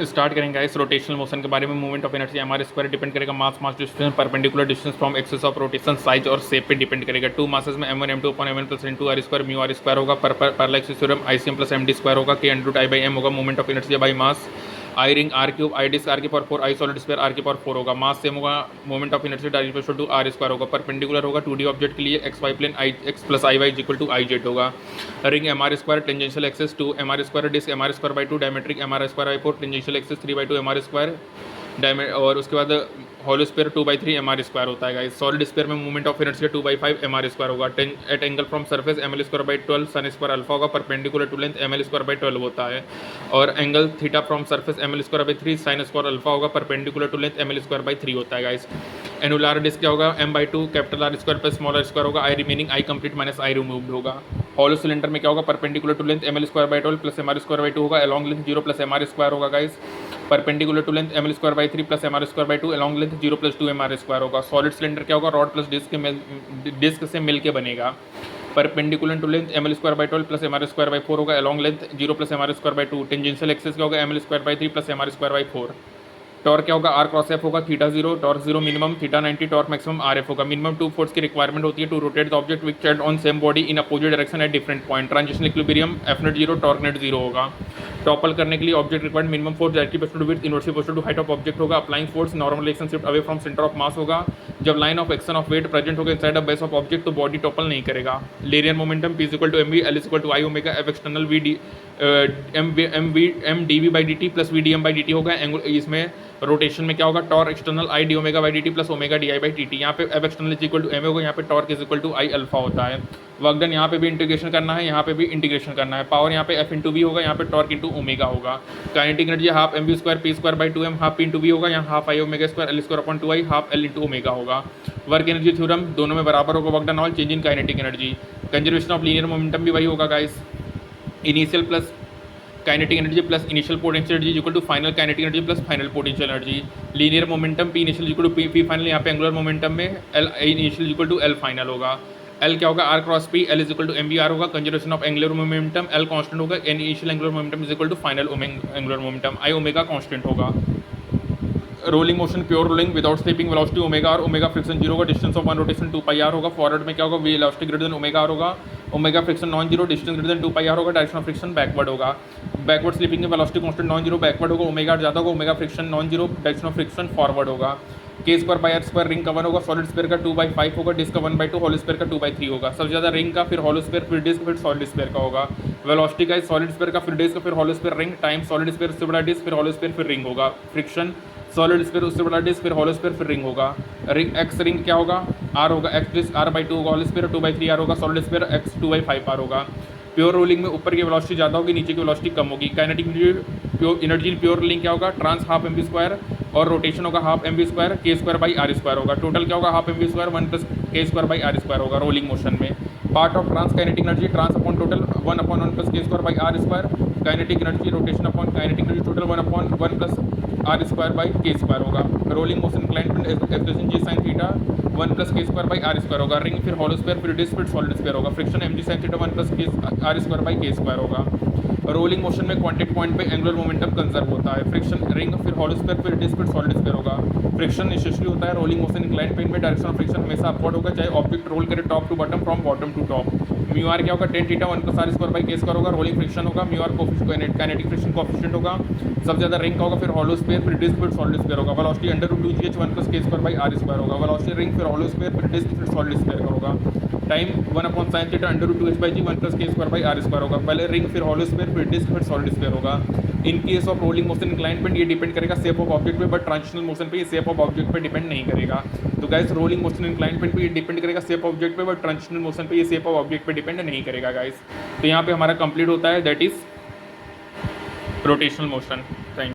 Start करेंगे guys rotational motion के बारे में। Movement of energy m r square depend करेगा mass distance perpendicular distance from axis of rotation size और shape पे डिपेंड करेगा। टू मासेस में m1 m2 upon m1 plus n2 r square mu r square होगा। Parallel axis theorem ICM plus md square होगा। k under root i by m होगा। Movement of energy by mass I ring r cube I disk r की power 4 I solid square r की power 4 होगा। Mass same होगा। Movement of energy direct to r square होगा। Perpendicular होगा 2D object के लिए x y plane I x plus I y equal to I z होगा। Ring m r square tangential axes 2 m r square disk m r square by 2 diametric m r square by 4 tangential axes 3 by 2 m r square और उसके बाद hollow square 2/3 m r square होता है। Solid square में movement of energy 2/5 m r square होगा। At angle from surface m l square by 12 sin square alpha होगा। Perpendicular to length m l square by 12 होता है। और angle theta from surface m l square by 3 sine square alpha होगा। Perpendicular to length m l square by 3 होता है guys. Annular disc क्या होगा m/2 capital r square plus small r square होगा। I remaining I complete minus I removed होगा। Hollow cylinder में क्या होगा perpendicular to length m l square by 12 plus m r square by 2 होगा। Along length 0 plus m r square होगा guys. Perpendicular to length m l square by 3 plus m r square by 2 along length 0 plus 2 m r square होगा। Solid cylinder क्या होगा rod plus disc से मिल के बनेगा। Perpendicular to length m l square by 12 plus m r square by 4 होगा। Along length 0 plus m r square by 2 tangential axis क्या होगा m l square by 3 plus m r square by 4। Torque क्या होगा r cross f होगा। Theta 0 torque 0 minimum theta 90 torque maximum r F होगा। Minimum 2 force की requirement होती है to rotate the object which set on same body in opposite direction at different point. Transition equilibrium f net 0 torque net 0 होगा। Topple करने के लिए object required minimum force directly proportional to width inversely proportional to height of object होगा। Applying force normal action shift away from centre of mass होगा। जब line of action of weight present होगा inside the base of object तो body topple नहीं करेगा। Linear momentum p equal to m v l equal to I omega f external v d m d v by d t plus v d m by d t होगा। इसमें rotation में क्या होगा torque external I d omega by d t plus omega d I by t t. यहाँ पे f external is equal to m होगा। यहाँ पे torque is equal to I alpha होता है। वर्क डन यहाँ पे भी इंटीग्रेशन करना है यहाँ पे भी इंटीग्रेशन करना है। पावर यहाँ पे एफ इंटू वी होगा यहाँ पे टॉर्क इंटू ओमेगा होगा। Kinetic energy half m v square p square by 2m half p into v होगा। यहाँ half I omega square l square upon 2 I half l into omega होगा। Work energy theorem दोनों में बराबर होगा। Work done all change in kinetic energy. Conservation of linear momentum भी वही होगा guys. Initial plus kinetic energy plus initial potential energy equal to final kinetic energy plus final potential energy. Linear momentum p initial equal to p final. यहाँ पे angular momentum में l initial equal to l final होगा। L क्या होगा r cross p l is equal to m b r होगा। Conservation of angular momentum l constant होगा। Initial angular momentum is equal to final angular momentum I omega constant होगा। Rolling motion pure rolling without slipping velocity omega और omega friction 0 होगा। Distance of one rotation 2 pi r होगा। Forward में क्या होगा velocity greater than omega r होगा। Omega friction non zero distance greater than 2 pi r होगा। Direction of friction backward होगा। Backward slipping में velocity constant non zero backward होगा। Omega ज़्यादा होगा। Omega friction non zero direction of friction forward होगा। K square by r square ring का 1 होगा। Solid sphere का 2/5 होगा। डिस्क का 1/2 होल स्फीयर का 2/3 होगा। सबसे ज़्यादा रिंग का फिर होल स्फीयर फिर डिस्क फिर सॉलिड स्फीयर का होगा। वेलोसिटी का सॉलिड स्फीयर का फिर डिस्क फिर hollow sphere ring time solid sphere उससे बड़ा डिस्क फिर होल स्फीयर फिर रिंग होगा। फ्रिक्शन सॉलिड स्फीयर उससे बड़ा डिस्क फिर होल स्फीयर फिर रिंग होगा। रिंग एक्स रिंग क्या होगा आर होगा। एक्स डिस्क r/2 होगा। होल स्फीयर 2/3 आर होगा। सॉलिड स्फीयर x 2/5 आर होगा। प्योर रोलिंग में ऊपर की वेलोसिटी ज़्यादा होगी नीचे की वेलोसिटी कम होगी। Kinetic energy in pure rolling क्या होगा trans half m v square और रोटेशन होगा half m v square k square by r square होगा। टोटल क्या होगा half m v square 1 plus k square by r square होगा rolling motion में। Part of trans kinetic energy trans upon total 1/1 plus k square by r square. Kinetic energy rotation upon kinetic energy total 1/1 plus r square by k square होगा। Rolling motion inclined expression g sine theta 1 plus k square by r square होगा। Ring फिर hollow square फिर disc फिर solid square होगा। Friction m g sine theta 1 plus k r square by k square होगा। Rolling motion में contact point पे angular momentum conserve होता है। फ्रिक्शन रिंग फिर होल स्क्वायर फिर डिस्क फिर सॉलिड स्क्वायर होगा। फ्रिक्शन नेसेसरी होता है रोलिंग मोशन इंक्लाइंड प्लेन में। डायरेक्शन ऑफ फ्रिक्शन हमेशा अपवर्ड होगा चाहे ऑब्जेक्ट रोल करे top to bottom from bottom to top. Mu r क्या होगा tan theta 1 plus r square by k square होगा। रोलिंग फ्रिक्शन होगा। Mu r kinetic friction coefficient होगा। सबसे ज़्यादा रिंग का होगा फिर होलो स्क्वायर फिर डिस्क फिर सॉलिड स्क्वायर होगा। Velocity √2gh 1 plus k square by r square होगा। वेलोसिटी रिंग फिर होलो स्क्वायर फिर डिस्क फिर सॉलिड स्क्वायर का होगा। Time 1/sin theta √2h/g 1 plus k square by r square होगा। पहले रिंग फिर होलो स्क्वायर फिर डिस्क फिर सॉलिड स्क्वायर होगा। In case of rolling motion inclined ये डिपेंड करेगा शेप ऑफ ऑब्जेक्ट पे बट ट्रांजिशनल मोशन पे ये शेप ऑफ ऑब्जेक्ट पे डिपेंड नहीं करेगा। तो गाइस रोलिंग मोशन इंक्लाइंड पे ये डिपेंड करेगा शेप ऑफ ऑब्जेक्ट पे बट ट्रांजिशनल मोशन पे ये शेप ऑफ ऑब्जेक्ट पे डिपेंड नहीं करेगा गाइस। तो यहाँ पे हमारा कंप्लीट होता है that is rotational motion. Thank